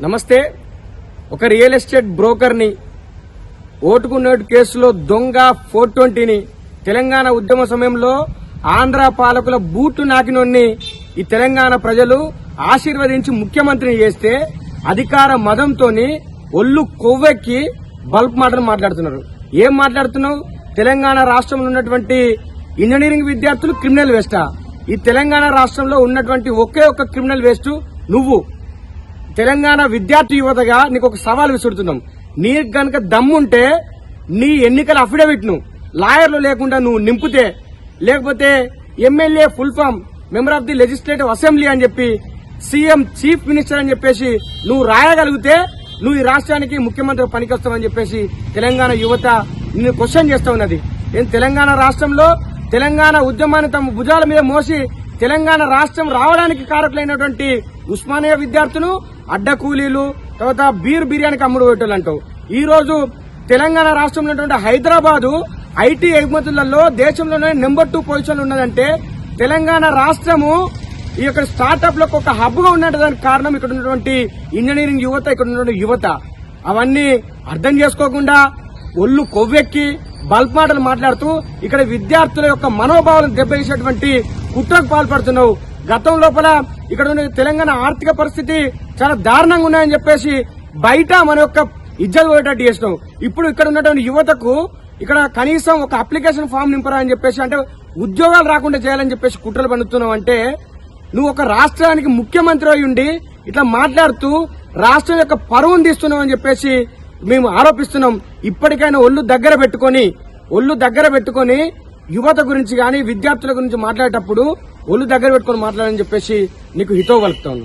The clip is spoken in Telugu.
నమస్తే. ఒక రియల్ ఎస్టేట్ బ్రోకర్ ని ఓటుకు నోటు కేసులో దొంగ 420ని తెలంగాణ ఉద్యమ సమయంలో ఆంధ్ర పాలకుల బూటు నాకినోన్ని ఈ తెలంగాణ ప్రజలు ఆశీర్వదించి ముఖ్యమంత్రిని చేస్తే అధికార మదంతోని ఒళ్ళు కొవ్వెక్కి బల్బ్ మాటలు మాట్లాడుతున్నారు. ఏం మాట్లాడుతున్నావు? తెలంగాణ రాష్ట్రంలో ఉన్నటువంటి ఇంజనీరింగ్ విద్యార్థులు క్రిమినల్ వేస్టా? ఈ తెలంగాణ రాష్ట్రంలో ఉన్నటువంటి ఒకే ఒక్క క్రిమినల్ వేస్ట్ నువ్వు. తెలంగాణ విద్యార్థి యువతగా నీకు ఒక సవాల్ విసురుతున్నాం. నీకు గనక దమ్ముంటే నీ ఎన్నికల అఫిడవిట్ ను లాయర్లు లేకుండా నువ్వు నింపితే, లేకపోతే MLA full form member of the legislative assembly అని చెప్పి సీఎం చీఫ్ మినిస్టర్ అని చెప్పేసి నువ్వు రాయగలిగితే నువ్వు ఈ రాష్ట్రానికి ముఖ్యమంత్రి పనికొస్తావని చెప్పేసి తెలంగాణ యువత నిన్ను క్వశ్చన్ చేస్తా ఉన్నది. తెలంగాణ రాష్ట్రంలో తెలంగాణ ఉద్యమాన్ని తమ భుజాల మీద మోసి తెలంగాణ రాష్ట్రం రావడానికి కారకులైనటువంటి ఉస్మానియా విద్యార్థులు అడ్డ కూలీలు, తర్వాత బిర్యానీకి అమ్ముడు పెట్టాలంటావు. ఈ రోజు తెలంగాణ రాష్ట్రంలో ఉన్నటువంటి హైదరాబాదు ఐటీ ఎగుమతులలో దేశంలోనే నెంబర్ 2 పొజిషన్ ఉన్నదంటే తెలంగాణ రాష్ట్రము ఈ యొక్క స్టార్టప్ లకు ఒక హబ్ గా ఉన్నదానికి కారణం ఇక్కడ ఉన్నటువంటి ఇంజనీరింగ్ యువత, ఇక్కడ ఉన్నటువంటి యువత. అవన్నీ అర్థం చేసుకోకుండా ఒళ్ళు కొవ్వెక్కి బల్బ్ మాటలు మాట్లాడుతూ ఇక్కడ విద్యార్థుల యొక్క మనోభావాలను దెబ్బతీసేటువంటి కుట్రకు పాల్పడుతున్నావు. గతం లోపల ఇక్కడ ఉన్న తెలంగాణ ఆర్థిక పరిస్థితి చాలా దారుణంగా ఉన్నాయని చెప్పేసి బయట మన యొక్క ఇజ్జత్ పోయేటట్టు చేసినావు. ఇప్పుడు ఇక్కడ ఉన్నటువంటి యువతకు ఇక్కడ కనీసం ఒక అప్లికేషన్ ఫామ్ నింపరా అని చెప్పేసి, అంటే ఉద్యోగాలు రాకుండా చేయాలని చెప్పేసి కుట్రలు పన్నుతున్నావు. అంటే నువ్వు ఒక రాష్ట్రానికి ముఖ్యమంత్రి అయి ఉండి ఇట్లా మాట్లాడుతూ రాష్ట్రం యొక్క పరువును తీస్తున్నావు అని చెప్పేసి మేము ఆరోపిస్తున్నాం. ఇప్పటికైనా ఒళ్ళు దగ్గర పెట్టుకొని యువత గురించి గాని విద్యార్థుల గురించి మాట్లాడేటప్పుడు ఒళ్ళు దగ్గర పెట్టుకుని మాట్లాడని చెప్పేసి నీకు హితవు పలుకుతాను.